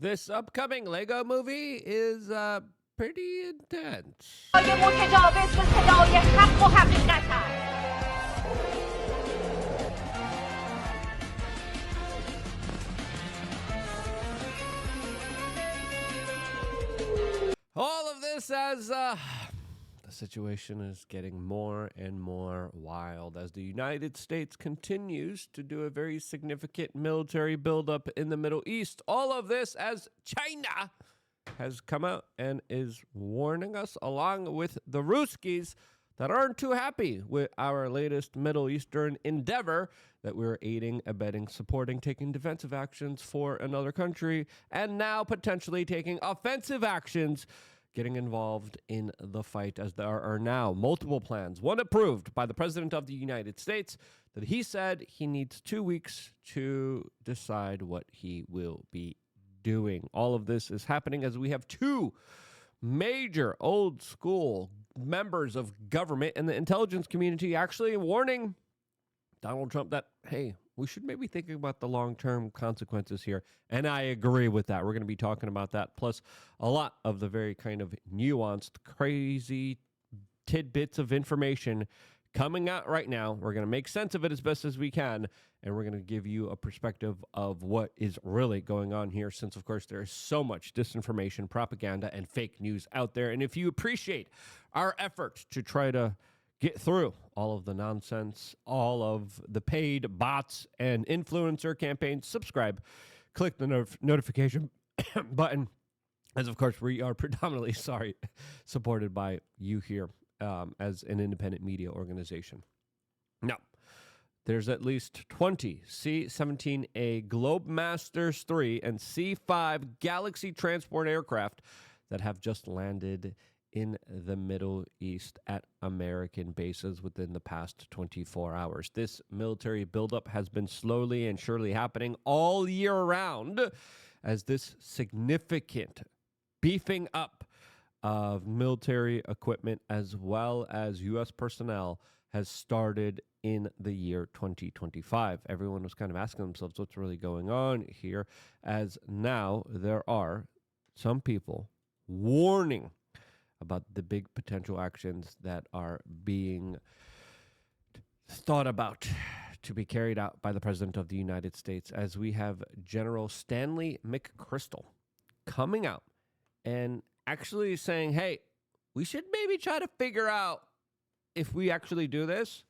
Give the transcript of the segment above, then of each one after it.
This upcoming Lego movie is pretty intense. All of this as the situation is getting more and more wild as the United States continues to do a very significant military buildup in the Middle East. All of this as China has come out and is warning us, along with the Ruskies that aren't too happy with our latest Middle Eastern endeavor, that we're aiding, abetting, supporting, taking defensive actions for another country, and now potentially taking offensive actions, getting involved in the fight, as there are now multiple plans. One approved by the President of the United States that he said he needs 2 weeks to decide what he will be doing. All of this is happening as we have two major old school members of government and the intelligence community actually warning Donald Trump that, hey, we should maybe think about the long-term consequences here. And I agree with that. We're going to be talking about that, plus a lot of the very kind of nuanced, crazy tidbits of information coming out right now. We're going to make sense of it as best as we can, and we're going to give you a perspective of what is really going on here, since, of course, there is so much disinformation, propaganda, and fake news out there. And if you appreciate our effort to try to get through all of the nonsense, all of the paid bots and influencer campaigns, subscribe, click the notification button, as, of course, we are predominantly, supported by you here as an independent media organization. Now, there's at least 20 C-17A Globemasters 3 and C-5 Galaxy transport aircraft that have just landed in the Middle East at American bases within the past 24 hours. This military buildup has been slowly and surely happening all year round, as this significant beefing up of military equipment as well as U.S. personnel has started in the year 2025. Everyone was kind of asking themselves what's really going on here, as now there are some people warning about the big potential actions that are being thought about to be carried out by the President of the United States, as we have General Stanley McChrystal coming out and actually saying, hey, we should maybe try to figure out, if we actually do this,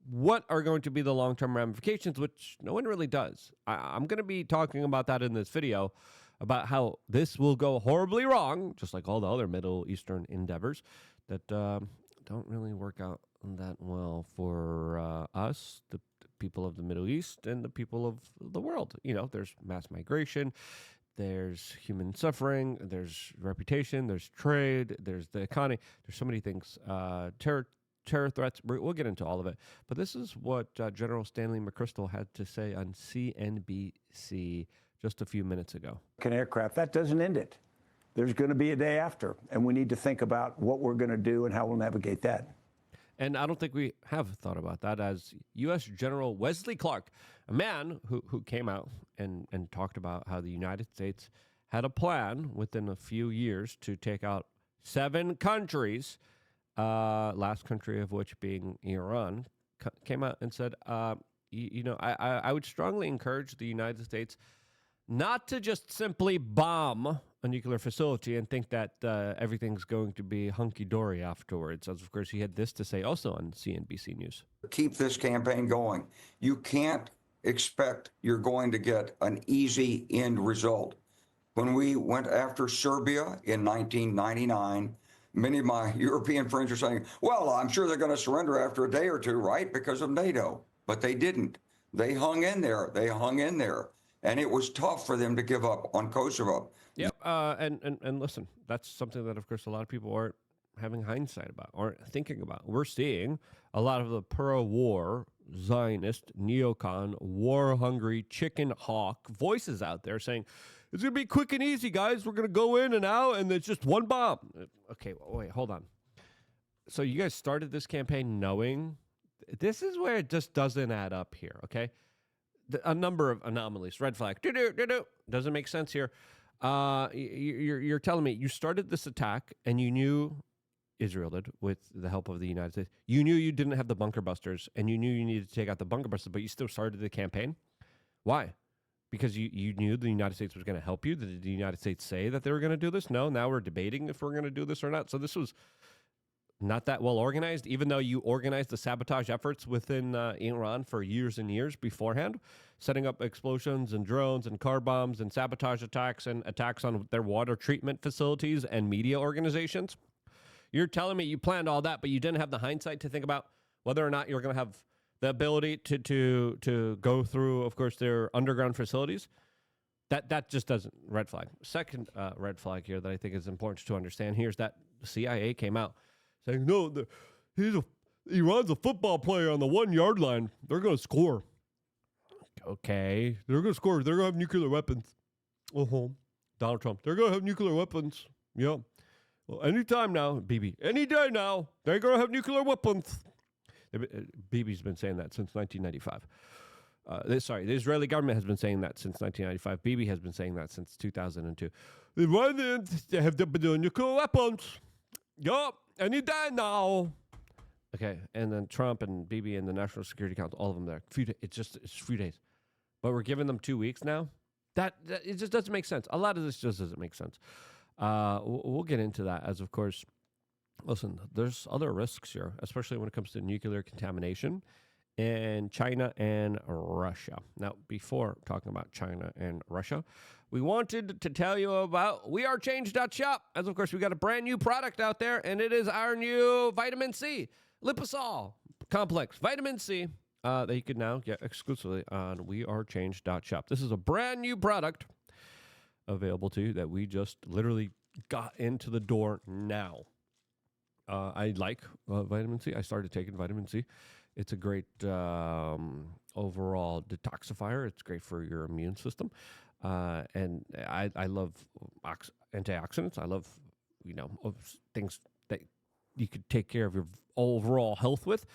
what are going to be the long-term ramifications, which no one really does. I'm going to be talking about that in this video, about how this will go horribly wrong, just like all the other Middle Eastern endeavors that don't really work out that well for us, the people of the Middle East, and the people of the world. You know, there's mass migration, there's human suffering, there's reputation, there's trade, there's the economy. There's so many things. Terror threats. We'll get into all of it. But this is what General Stanley McChrystal had to say on CNBC just a few minutes ago. An aircraft, that doesn't end it. There's going to be a day after, and we need to think about what we're going to do and how we'll navigate that. And I don't think we have thought about that, as U.S. General Wesley Clark, a man who came out and talked about how the United States had a plan within a few years to take out 7 countries, last country of which being Iran, came out and said, I would strongly encourage the United States not to just simply bomb a nuclear facility and think that everything's going to be hunky-dory afterwards. As, of course, he had this to say also on CNBC News. Keep this campaign going. You can't expect you're going to get an easy end result. When we went after Serbia in 1999, many of my European friends are saying, well, I'm sure they're going to surrender after a day or two, right, because of NATO. But they didn't. They hung in there. And it was tough for them to give up on Kosovo. Yep. And listen, that's something that, of course, a lot of people aren't having hindsight about, aren't thinking about. We're seeing a lot of the pro-war, Zionist, neocon, war-hungry, chicken hawk voices out there saying, it's going to be quick and easy, guys. We're going to go in and out, and it's just one bomb. Okay, wait, hold on. So you guys started this campaign knowing this is where it just doesn't add up here, okay? A number of anomalies, red flag, doesn't make sense here. You're telling me you started this attack and you knew Israel did with the help of the United States. You knew you didn't have the bunker busters and you knew you needed to take out the bunker busters, but you still started the campaign. Why? Because you knew the United States was going to help you. Did the United States say that they were going to do this? No. Now we're debating if we're going to do this or not. So this was not that well organized, even though you organized the sabotage efforts within Iran for years and years beforehand, setting up explosions and drones and car bombs and sabotage attacks and attacks on their water treatment facilities and media organizations. You're telling me you planned all that, but you didn't have the hindsight to think about whether or not you're going to have the ability to go through, of course, their underground facilities. That just doesn't, red flag. Second red flag here that I think is important to understand here is that the CIA came out saying, no, Iran's a football player on the 1 yard line. They're going to score. Okay. They're going to score. They're going to have nuclear weapons. Donald Trump. They're going to have nuclear weapons. Yeah. Well, anytime now, Bibi. Any day now, they're going to have nuclear weapons. Bibi's been saying that since 1995. The Israeli government has been saying that since 1995. Bibi has been saying that since 2002. The Iranians have the nuclear weapons. Yup, any day now. Okay, and then Trump and Bibi and the National Security Council, all of them there. It's a few days. But we're giving them 2 weeks now? That it just doesn't make sense. A lot of this just doesn't make sense. We'll get into that as, of course, listen, there's other risks here, especially when it comes to nuclear contamination in China and Russia. Now, before talking about China and Russia, we wanted to tell you about wearechange.shop. As, of course, we got a brand new product out there, and it is our new vitamin C, Liposol Complex Vitamin C, that you can now get exclusively on wearechange.shop. This is a brand new product available to you that we just literally got into the door now. I like vitamin C. I started taking vitamin C. It's a great overall detoxifier. It's great for your immune system. And I love antioxidants. I love, things that you could take care of your overall health with.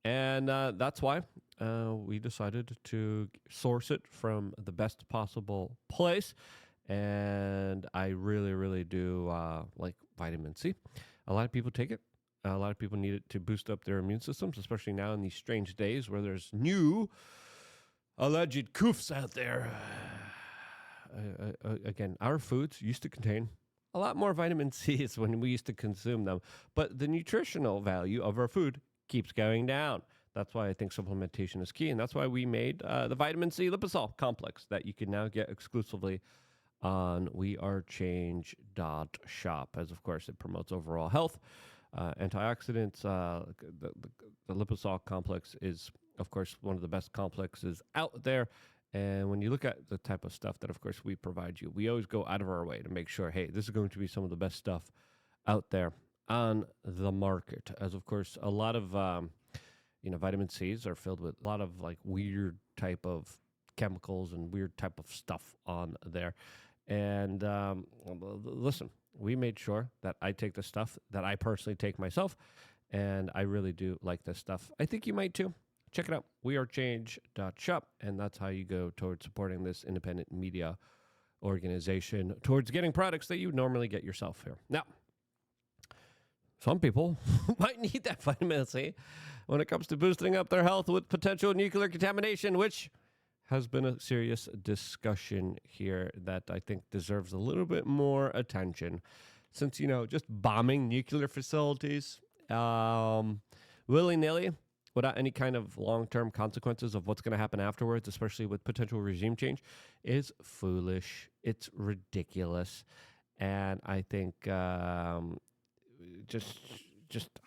And that's why we decided to source it from the best possible place. And I really, really do like vitamin C. A lot of people take it. A lot of people need it to boost up their immune systems, especially now in these strange days where there's new alleged coofs out there. Again, our foods used to contain a lot more vitamin C's when we used to consume them, but the nutritional value of our food keeps going down. That's why I think supplementation is key, and that's why we made the vitamin C Liposol Complex that you can now get exclusively on wearechange.shop, as of course it promotes overall health, antioxidants. The Liposol Complex is, of course, one of the best complexes out there. And when you look at the type of stuff that, of course, we provide you, we always go out of our way to make sure, hey, this is going to be some of the best stuff out there on the market. As, of course, a lot of, vitamin C's are filled with a lot of, weird type of chemicals and weird type of stuff on there. And listen, we made sure that I take the stuff that I personally take myself, and I really do like this stuff. I think you might too. Check it out, wearechange.shop, and that's how you go towards supporting this independent media organization, towards getting products that you normally get yourself here. Now, some people might need that vitamin C when it comes to boosting up their health with potential nuclear contamination, which has been a serious discussion here that I think deserves a little bit more attention. Since, just bombing nuclear facilities willy-nilly without any kind of long-term consequences of what's going to happen afterwards, especially with potential regime change, is foolish. It's ridiculous. And I think just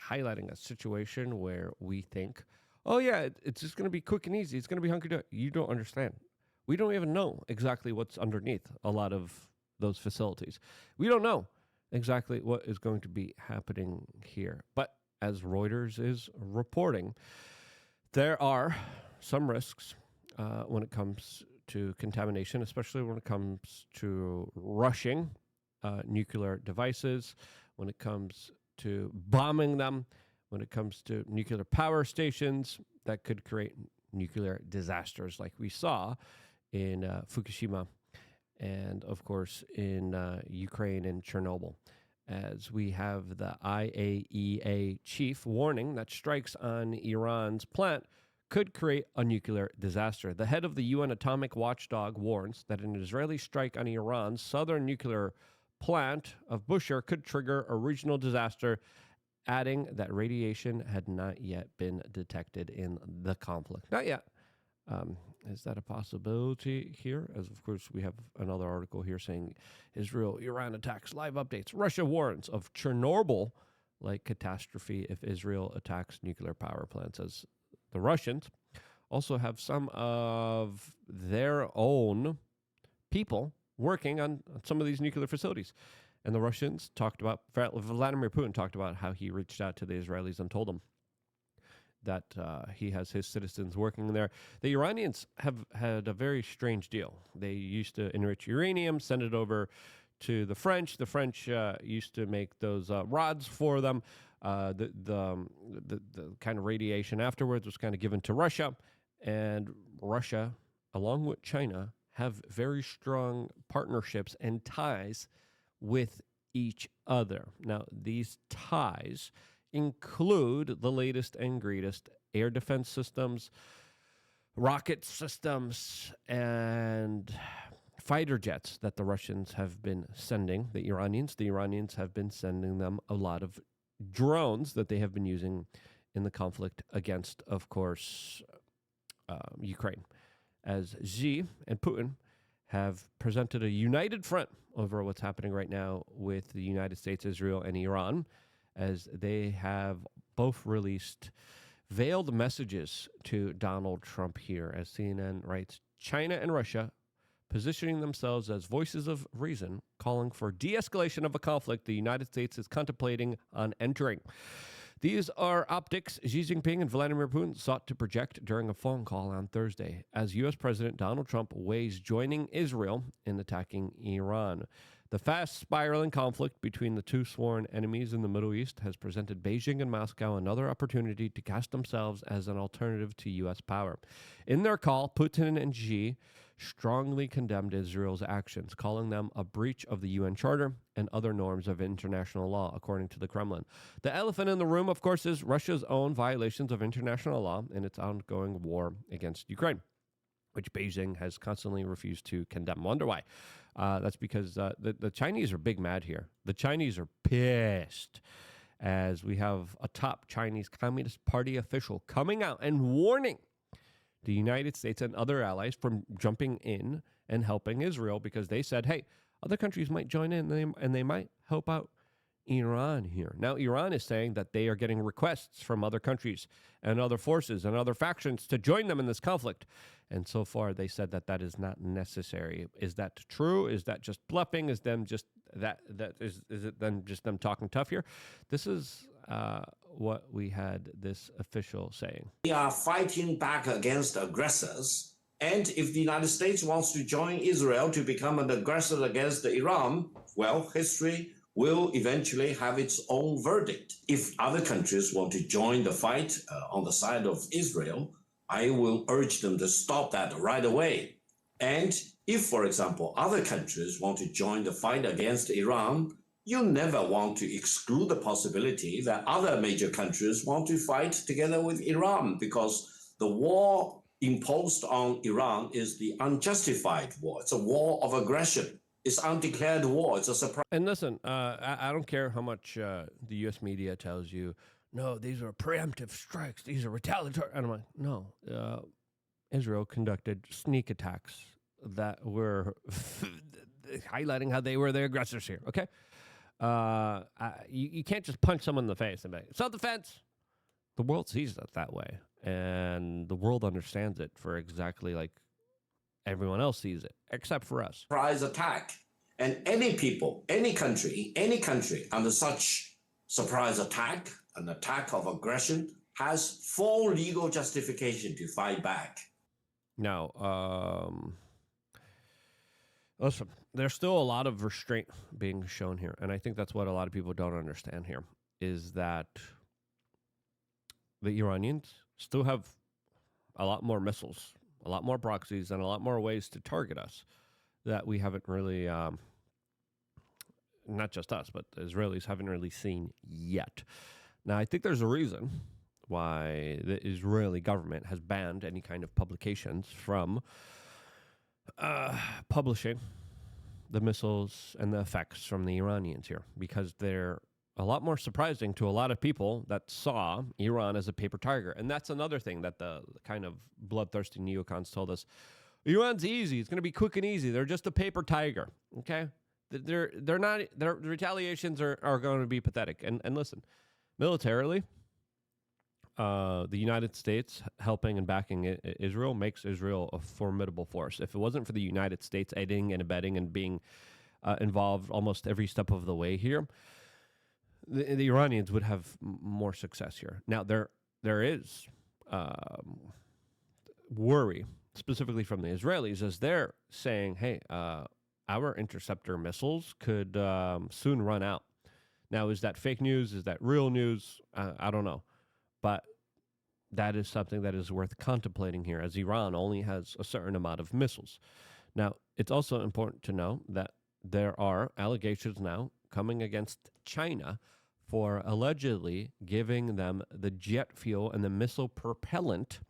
highlighting a situation where we think, oh, yeah, it's just going to be quick and easy. It's going to be hunky-dory. You don't understand. We don't even know exactly what's underneath a lot of those facilities. We don't know exactly what is going to be happening here. But as Reuters is reporting, there are some risks when it comes to contamination, especially when it comes to rushing nuclear devices, when it comes to bombing them, when it comes to nuclear power stations that could create nuclear disasters like we saw in Fukushima and, of course, in Ukraine and Chernobyl, as we have the IAEA chief warning that strikes on Iran's plant could create a nuclear disaster. The head of the UN atomic watchdog warns that an Israeli strike on Iran's southern nuclear plant of Bushehr could trigger a regional disaster, adding that radiation had not yet been detected in the conflict. Not yet. Is that a possibility here? As, of course, we have another article here saying Israel-Iran attacks, live updates. Russia warns of Chernobyl-like catastrophe if Israel attacks nuclear power plants, as the Russians also have some of their own people working on some of these nuclear facilities. And the Russians talked about, Vladimir Putin talked about how he reached out to the Israelis and told them that he has his citizens working there. The Iranians have had a very strange deal. They used to enrich uranium, send it over to the French. The French used to make those rods for them. The kind of radiation afterwards was kind of given to Russia. And Russia, along with China, have very strong partnerships and ties with each other. Now, these ties include the latest and greatest air defense systems, rocket systems, and fighter jets that the Russians have been sending the Iranians. The Iranians have been sending them a lot of drones that they have been using in the conflict against, of course, Ukraine. As Xi and Putin have presented a united front over what's happening right now with the United States, Israel, and Iran, as they have both released veiled messages to Donald Trump here. As CNN writes, China and Russia positioning themselves as voices of reason, calling for de-escalation of a conflict the United States is contemplating on entering. These are optics Xi Jinping and Vladimir Putin sought to project during a phone call on Thursday, as U.S. President Donald Trump weighs joining Israel in attacking Iran. The fast spiraling conflict between the two sworn enemies in the Middle East has presented Beijing and Moscow another opportunity to cast themselves as an alternative to U.S. power. In their call, Putin and Xi strongly condemned Israel's actions, calling them a breach of the UN Charter and other norms of international law, according to the Kremlin. The elephant in the room, of course, is Russia's own violations of international law in its ongoing war against Ukraine, which Beijing has constantly refused to condemn. Wonder why? That's because the Chinese are big mad here. The Chinese are pissed, as we have a top Chinese Communist Party official coming out and warning the United States and other allies from jumping in and helping Israel, because they said, hey, other countries might join in and they might help out Iran here. Now, Iran is saying that they are getting requests from other countries and other forces and other factions to join them in this conflict. And so far, they said that that is not necessary. Is that true? Is that just bluffing? Is them just is it then just them talking tough here? This is what we had this official saying. We are fighting back against aggressors. And if the United States wants to join Israel to become an aggressor against Iran, well, history will eventually have its own verdict. If other countries want to join the fight on the side of Israel, I will urge them to stop that right away. And if, for example, other countries want to join the fight against Iran, you never want to exclude the possibility that other major countries want to fight together with Iran, because the war imposed on Iran is the unjustified war. It's a war of aggression. It's undeclared war. It's a surprise. And listen, I don't care how much the U.S. media tells you, no, these are preemptive strikes. These are retaliatory. And I'm like, no, Israel conducted sneak attacks that were highlighting how they were the aggressors here, okay? You can't just punch someone in the face and be like, self-defense. The world sees it that way, and the world understands it for exactly like everyone else sees it, except for us. Surprise attack. And any people, any country under such surprise attack, an attack of aggression, has full legal justification to fight back. Now, listen, there's still a lot of restraint being shown here, and I think that's what a lot of people don't understand here, is that the Iranians still have a lot more missiles, a lot more proxies, and a lot more ways to target us that we haven't really, not just us, but the Israelis haven't really seen yet. Now, I think there's a reason why the Israeli government has banned any kind of publications from publishing the missiles and the effects from the Iranians here, because they're a lot more surprising to a lot of people that saw Iran as a paper tiger. And that's another thing that the kind of bloodthirsty neocons told us. Iran's easy. It's going to be quick and easy. They're just a paper tiger. Okay? They're not, their retaliations are going to be pathetic. And listen, militarily, the United States helping and backing Israel makes Israel a formidable force. If it wasn't for the United States aiding and abetting and being involved almost every step of the way here, the Iranians would have more success here. Now, there is worry, specifically from the Israelis, as they're saying, hey, our interceptor missiles could soon run out. Now, is that fake news? Is that real news? I don't know. But that is something that is worth contemplating here, as Iran only has a certain amount of missiles. Now, it's also important to know that there are allegations now coming against China for allegedly giving them the jet fuel and the missile propellant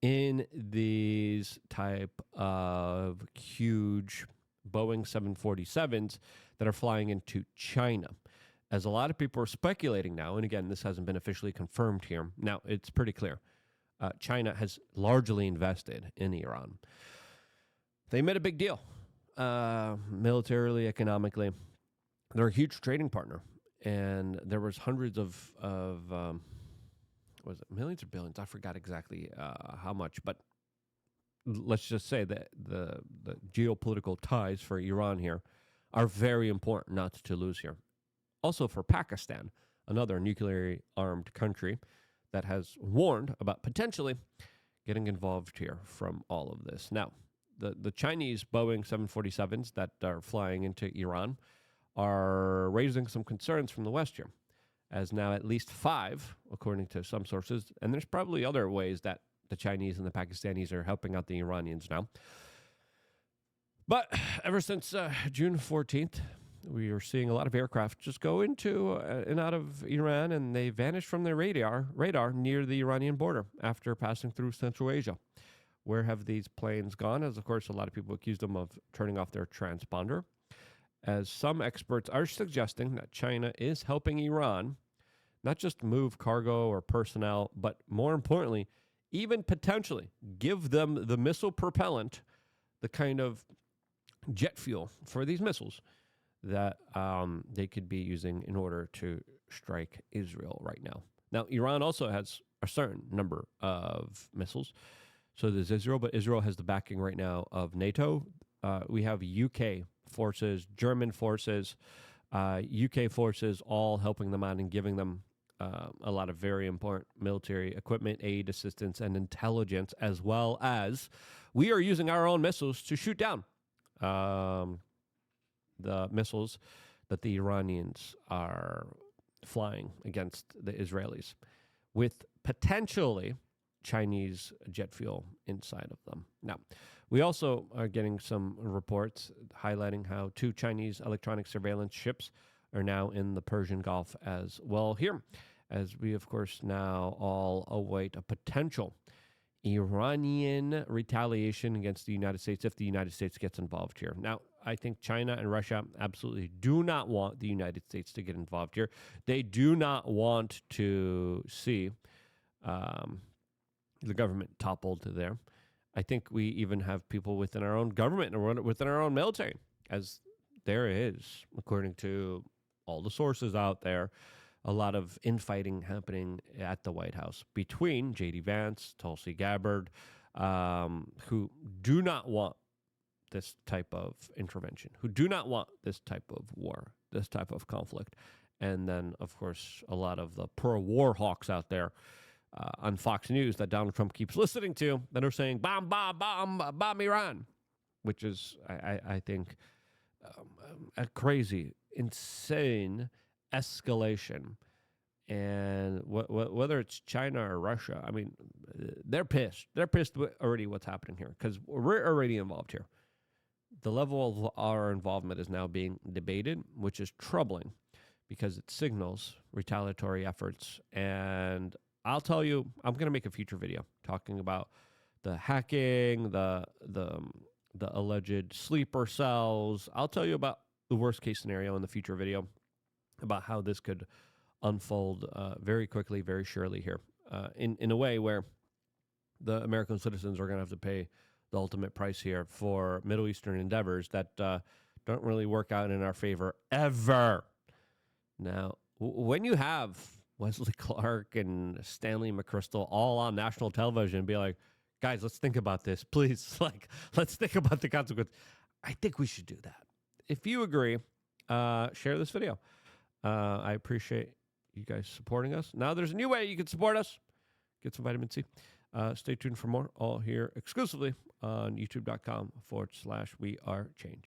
in these type of huge Boeing 747s that are flying into China. As a lot of people are speculating now, and again, this hasn't been officially confirmed here. Now, it's pretty clear. China has largely invested in Iran. They made a big deal, militarily, economically. They're a huge trading partner, and there was hundreds of was it millions or billions? I forgot exactly how much, but let's just say that the geopolitical ties for Iran here are very important not to lose here. Also for Pakistan, another nuclearly armed country that has warned about potentially getting involved here from all of this. Now, the Chinese Boeing 747s that are flying into Iran are raising some concerns from the West here, as now at least 5, according to some sources, and there's probably other ways that the Chinese and the Pakistanis are helping out the Iranians now. But ever since June 14th, we are seeing a lot of aircraft just go into and out of Iran, and they vanish from their radar near the Iranian border after passing through Central Asia. Where have these planes gone? As, of course, a lot of people accuse them of turning off their transponder, as some experts are suggesting that China is helping Iran not just move cargo or personnel, but more importantly, even potentially give them the missile propellant, the kind of jet fuel for these missiles that they could be using in order to strike Israel right now. Now, Iran also has a certain number of missiles. So there's Israel, but Israel has the backing right now of NATO. We have UK forces, German forces, UK forces, all helping them out and giving them a lot of very important military equipment, aid, assistance, and intelligence, as well as we are using our own missiles to shoot down the missiles that the Iranians are flying against the Israelis, with potentially Chinese jet fuel inside of them. Now, we also are getting some reports highlighting how 2 Chinese electronic surveillance ships are now in the Persian Gulf as well here, as we, of course, now all await a potential Iranian retaliation against the United States if the United States gets involved here. Now, I think China and Russia absolutely do not want the United States to get involved here. They do not want to see the government toppled there. I think we even have people within our own government and within our own military, as there is, according to all the sources out there, a lot of infighting happening at the White House between J.D. Vance, Tulsi Gabbard, who do not want this type of intervention, who do not want this type of war, this type of conflict. And then, of course, a lot of the pro-warhawks out there on Fox News that Donald Trump keeps listening to that are saying, bomb, bomb, bomb, bomb Iran, which is, I think, a crazy, insane escalation. And whether it's China or Russia, I mean, they're pissed. They're pissed already what's happening here, because we're already involved here. the level of our involvement is now being debated, which is troubling because it signals retaliatory efforts. And I'll tell you, I'm going to make a future video talking about the hacking, the alleged sleeper cells. I'll tell you about the worst case scenario in the future video about how this could unfold very quickly, very surely here, in a way where the American citizens are going to have to pay the ultimate price here for Middle Eastern endeavors that don't really work out in our favor ever. Now, when you have Wesley Clark and Stanley McChrystal all on national television be like, guys, let's think about this, please. Like, let's think about the consequences. I think we should do that. If you agree, share this video. I appreciate you guys supporting us. Now there's a new way you can support us. Get some vitamin C. Stay tuned for more, all here exclusively on youtube.com/wearechange.